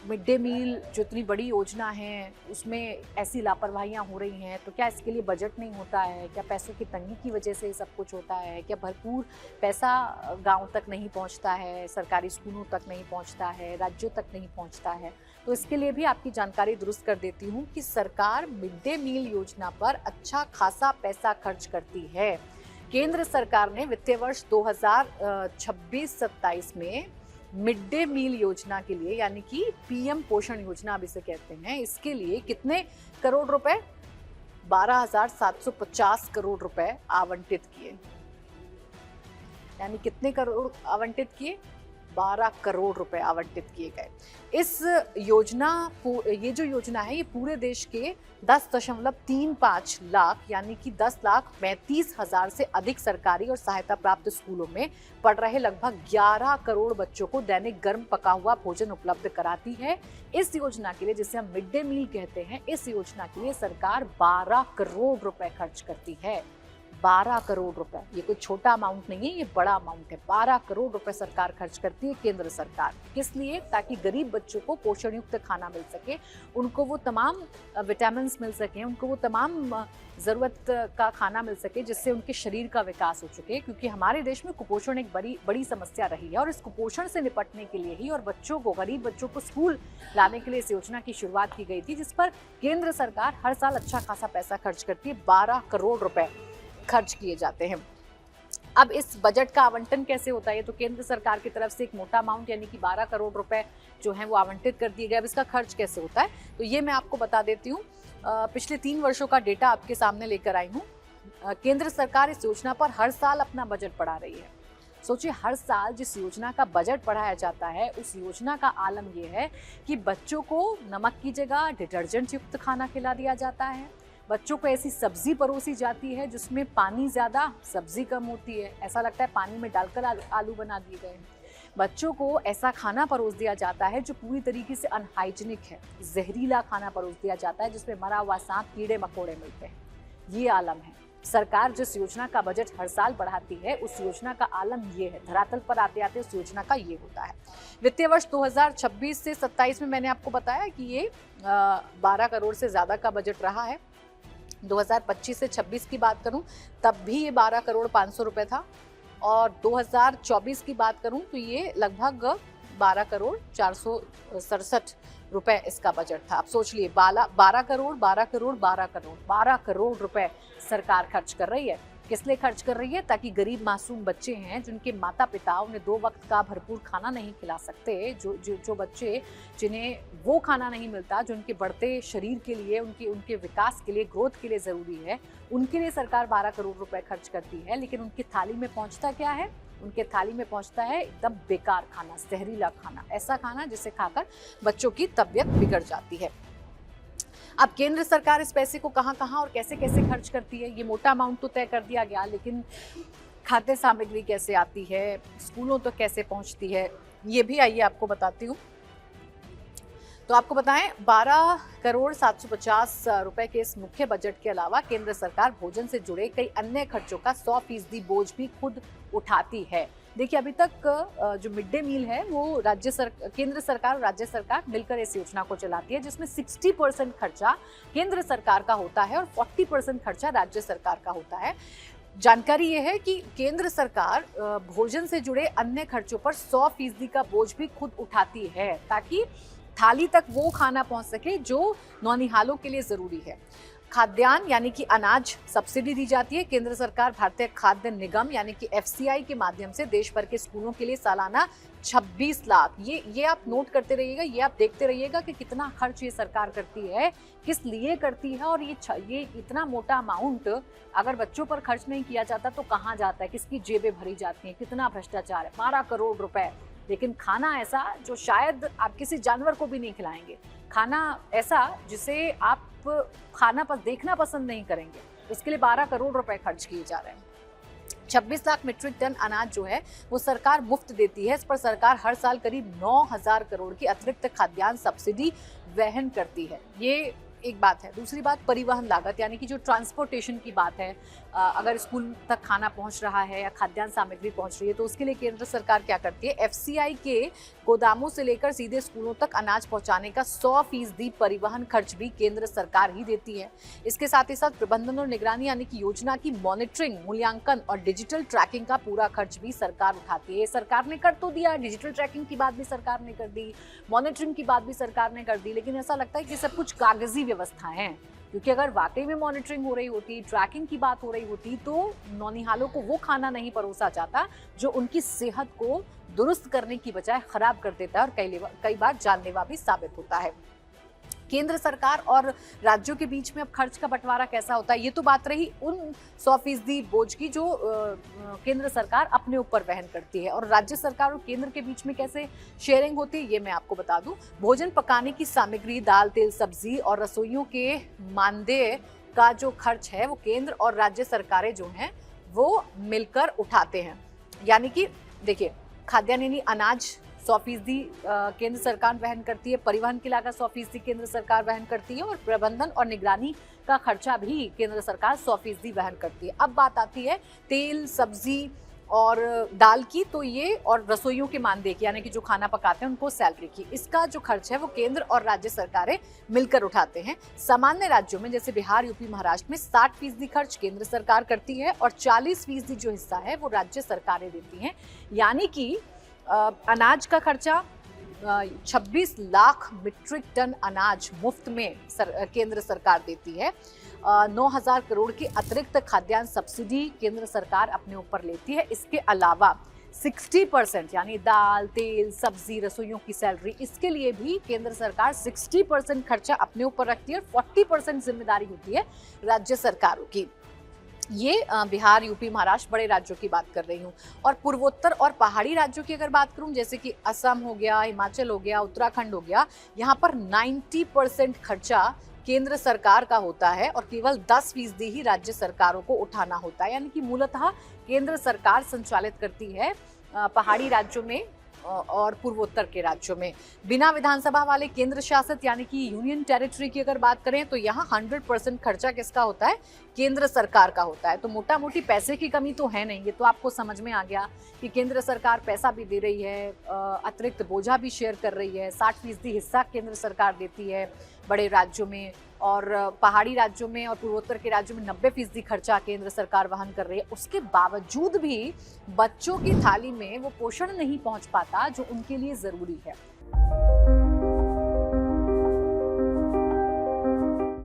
Mid day meal जो इतनी बड़ी योजना है उसमें ऐसी लापरवाहियां हो रही हैं, तो क्या इसके लिए बजट नहीं होता है? क्या पैसों की तंगी की वजह से ये सब कुछ होता है? क्या भरपूर पैसा गांव तक नहीं पहुंचता है, सरकारी स्कूलों तक नहीं पहुंचता है, राज्यों तक नहीं पहुंचता है? तो इसके लिए भी आपकी जानकारी दुरुस्त कर देती हूँ कि सरकार मिड डे मील योजना पर अच्छा खासा पैसा खर्च करती है। केंद्र सरकार ने वित्तीय वर्ष 2026-27 में मिड डे मील योजना के लिए, यानी कि पीएम पोषण योजना अब इसे कहते हैं, इसके लिए कितने करोड़ रुपए? 12,750 करोड़ रुपए आवंटित किए। यानी कितने करोड़ आवंटित किए? 12 करोड़ रुपए आवंटित किए गए। इस योजना ये जो योजना है ये पूरे देश के 10.35 लाख यानी कि 10,35,000 से अधिक सरकारी और सहायता प्राप्त स्कूलों में पढ़ रहे लगभग 11 करोड़ बच्चों को दैनिक गर्म पका हुआ भोजन उपलब्ध कराती है। इस योजना के लिए, जिसे हम मिड डे मील कहते हैं, इस योजना के लिए सरकार 12 करोड़ रुपए खर्च करती है। 12 करोड़ रुपए, ये कोई छोटा अमाउंट नहीं है, ये बड़ा अमाउंट है। 12 करोड़ रुपए सरकार खर्च करती है, केंद्र सरकार। किस लिए? ताकि गरीब बच्चों को पोषण युक्त खाना मिल सके, उनको वो तमाम विटामिन मिल सके, उनको वो तमाम ज़रूरत का खाना मिल सके जिससे उनके शरीर का विकास हो सके। क्योंकि हमारे देश में कुपोषण एक बड़ी समस्या रही है और इस कुपोषण से निपटने के लिए ही और बच्चों को, गरीब बच्चों को स्कूल लाने के लिए इस योजना की शुरुआत की गई थी, जिस पर केंद्र सरकार हर साल अच्छा खासा पैसा खर्च करती है। 12 करोड़ रुपए खर्च किए जाते हैं। अब इस बजट का आवंटन कैसे होता है? तो केंद्र सरकार की तरफ से एक मोटा अमाउंट यानी कि 12 करोड़ रुपए जो है वो आवंटित कर दिए गए। अब इसका खर्च कैसे होता है तो ये मैं आपको बता देती हूँ। पिछले 3 वर्षों का डेटा आपके सामने लेकर आई हूँ। केंद्र सरकार इस योजना पर हर साल अपना बजट बढ़ा रही है। सोचिए, हर साल जिस योजना का बजट बढ़ाया जाता है उस योजना का आलम यह है कि बच्चों को नमक की जगह डिटर्जेंट युक्त खाना खिला दिया जाता है। बच्चों को ऐसी सब्जी परोसी जाती है जिसमें पानी ज़्यादा, सब्जी कम होती है, ऐसा लगता है पानी में डालकर आलू बना दिए गए हैं। बच्चों को ऐसा खाना परोस दिया जाता है जो पूरी तरीके से अनहाइजीनिक है। जहरीला खाना परोस दिया जाता है जिसमें मरा हुआ सांप, कीड़े मकोड़े मिलते हैं। ये आलम है। सरकार जिस योजना का बजट हर साल बढ़ाती है उस योजना का आलम ये है। धरातल पर आते आते उस योजना का ये होता है। वित्तीय वर्ष 2026 से 27 में मैंने आपको बताया कि ये 12 करोड़ से ज़्यादा का बजट रहा है। 2025 से 26 की बात करूं तब भी ये 12 करोड़ 500 रुपए था और 2024 की बात करूं तो ये लगभग 12 करोड़ 467 रुपए इसका बजट था। आप सोच लिए, 12 करोड़ 12 करोड़ 12 करोड़ 12 करोड़ रुपए सरकार खर्च कर रही है। किस लिए खर्च कर रही है? ताकि गरीब मासूम बच्चे हैं जिनके माता पिता उन्हें 2 वक्त का भरपूर खाना नहीं खिला सकते, जो बच्चे जिन्हें वो खाना नहीं मिलता जो उनके बढ़ते शरीर के लिए, उनके विकास के लिए, ग्रोथ के लिए ज़रूरी है, उनके लिए सरकार 12 करोड़ रुपए खर्च करती है। लेकिन उनकी थाली में पहुंचता क्या है? उनके थाली में पहुंचता है एकदम बेकार खाना, जहरीला खाना, ऐसा खाना जिसे खाकर बच्चों की तबीयत बिगड़ जाती है। अब केंद्र सरकार इस पैसे को कहां और कैसे कैसे खर्च करती है? ये मोटा अमाउंट तो तय कर दिया गया, लेकिन खाद्य सामग्री कैसे आती है, स्कूलों तक कैसे पहुंचती है, ये भी आइए आपको बताती हूँ। तो आपको बताएं, 12 करोड़ 750 रुपए के इस मुख्य बजट के अलावा केंद्र सरकार भोजन से जुड़े कई अन्य खर्चों का 100% बोझ भी खुद उठाती है। देखिए, अभी तक जो मिड डे मील है वो केंद्र सरकार और राज्य सरकार मिलकर इस योजना को चलाती है, जिसमें 60% खर्चा केंद्र सरकार का होता है और 40% खर्चा राज्य सरकार का होता है। जानकारी ये है कि केंद्र सरकार भोजन से जुड़े अन्य खर्चों पर 100% का बोझ भी खुद उठाती है ताकि थाली तक वो खाना पहुंच सके जो नौनिहालों के लिए जरूरी है। खाद्यान्न यानी कि अनाज सब्सिडी दी जाती है। केंद्र सरकार भारतीय खाद्य निगम यानी कि एफसीआई के माध्यम से देश भर के स्कूलों के लिए सालाना 26 लाख, ये आप नोट करते रहिएगा, ये आप देखते रहिएगा कि कितना खर्च ये सरकार करती है, किस लिए करती है। और ये इतना मोटा अमाउंट अगर बच्चों पर खर्च नहीं किया जाता तो कहाँ जाता है, किसकी जेबें भरी जाती हैं, कितना भ्रष्टाचार है। 12 करोड़ रुपए, लेकिन खाना ऐसा जो शायद आप किसी जानवर को भी नहीं खिलाएंगे, खाना ऐसा जिसे आप खाना पर देखना पसंद नहीं करेंगे, इसके लिए 12 करोड़ रुपए खर्च किए जा रहे हैं। 26 लाख मीट्रिक टन अनाज जो है वो सरकार मुफ्त देती है। इस पर सरकार हर साल करीब 9,000 करोड़ की अतिरिक्त खाद्यान्न सब्सिडी वहन करती है। ये एक बात है। दूसरी बात परिवहन लागत, यानी कि जो ट्रांसपोर्टेशन की बात है, अगर स्कूल तक खाना पहुंच रहा है या खाद्यान्न सामग्री पहुंच रही है तो उसके लिए केंद्र सरकार क्या करती है, एफसीआई के गोदामों से लेकर सीधे स्कूलों तक अनाज पहुंचाने का 100% परिवहन खर्च भी केंद्र सरकार ही देती है। इसके साथ ही साथ प्रबंधन और निगरानी यानी कि योजना की मॉनिटरिंग, मूल्यांकन और डिजिटल ट्रैकिंग का पूरा खर्च भी सरकार उठाती है। सरकार ने कर तो दिया, डिजिटल ट्रैकिंग की बात भी सरकार ने कर दी, मॉनिटरिंग की बात भी सरकार ने कर दी, लेकिन ऐसा लगता है कि सब कुछ कागजी व्यवस्थाएं हैं। क्योंकि अगर वाकई में मॉनिटरिंग हो रही होती, ट्रैकिंग की बात हो रही होती, तो नौनिहालों को वो खाना नहीं परोसा जाता जो उनकी सेहत को दुरुस्त करने की बजाय खराब कर देता है और कई बार जानलेवा भी साबित होता है। केंद्र सरकार और राज्यों के बीच में अब खर्च का बंटवारा कैसा होता है, ये तो बात रही उन 100% बोझ की जो केंद्र सरकार अपने ऊपर वहन करती है, और राज्य सरकार और केंद्र के बीच में कैसे शेयरिंग होती है ये मैं आपको बता दूं। भोजन पकाने की सामग्री, दाल, तेल, सब्जी और रसोइयों के मानदेय का जो खर्च है वो केंद्र और राज्य सरकारें जो हैं वो मिलकर उठाते हैं। यानी कि देखिए, खाद्यान्न यानी अनाज 100% केंद्र सरकार वहन करती है, परिवहन की लागत 100% केंद्र सरकार वहन करती है और प्रबंधन और निगरानी का खर्चा भी केंद्र सरकार 100% वहन करती है। अब बात आती है तेल, सब्जी और दाल की, तो ये और रसोइयों के मानदेय की यानी कि जो खाना पकाते हैं उनको सैलरी की, इसका जो खर्च है वो केंद्र और राज्य सरकारें मिलकर उठाते हैं। सामान्य राज्यों में जैसे बिहार, यूपी, महाराष्ट्र में 60% खर्च केंद्र सरकार करती है और 40% जो हिस्सा है वो राज्य सरकारें देती हैं। यानी कि अनाज का खर्चा 26 लाख मीट्रिक टन अनाज मुफ्त में केंद्र सरकार देती है। 9,000 करोड़ की अतिरिक्त खाद्यान्न सब्सिडी केंद्र सरकार अपने ऊपर लेती है। इसके अलावा 60% यानी दाल, तेल, सब्जी, रसोइयों की सैलरी, इसके लिए भी केंद्र सरकार 60% खर्चा अपने ऊपर रखती है और 40% जिम्मेदारी होती है राज्य सरकारों की। ये बिहार, यूपी, महाराष्ट्र बड़े राज्यों की बात कर रही हूँ। और पूर्वोत्तर और पहाड़ी राज्यों की अगर बात करूँ, जैसे कि असम हो गया, हिमाचल हो गया, उत्तराखंड हो गया, यहाँ पर 90% खर्चा केंद्र सरकार का होता है और केवल 10% ही राज्य सरकारों को उठाना होता है। यानी कि मूलतः केंद्र सरकार संचालित करती है पहाड़ी राज्यों में और पूर्वोत्तर के राज्यों में। बिना विधानसभा वाले केंद्र शासित यानी कि यूनियन टेरिटरी की अगर बात करें तो यहाँ 100% खर्चा किसका होता है, केंद्र सरकार का होता है। तो मोटा मोटी पैसे की कमी तो है नहीं, ये तो आपको समझ में आ गया कि केंद्र सरकार पैसा भी दे रही है, अतिरिक्त बोझा भी शेयर कर रही है। 60% हिस्सा केंद्र सरकार देती है बड़े राज्यों में, और पहाड़ी राज्यों में और पूर्वोत्तर के राज्यों में 90% खर्चा केंद्र सरकार वहन कर रही है। उसके बावजूद भी बच्चों की थाली में वो पोषण नहीं पहुंच पाता जो उनके लिए जरूरी है।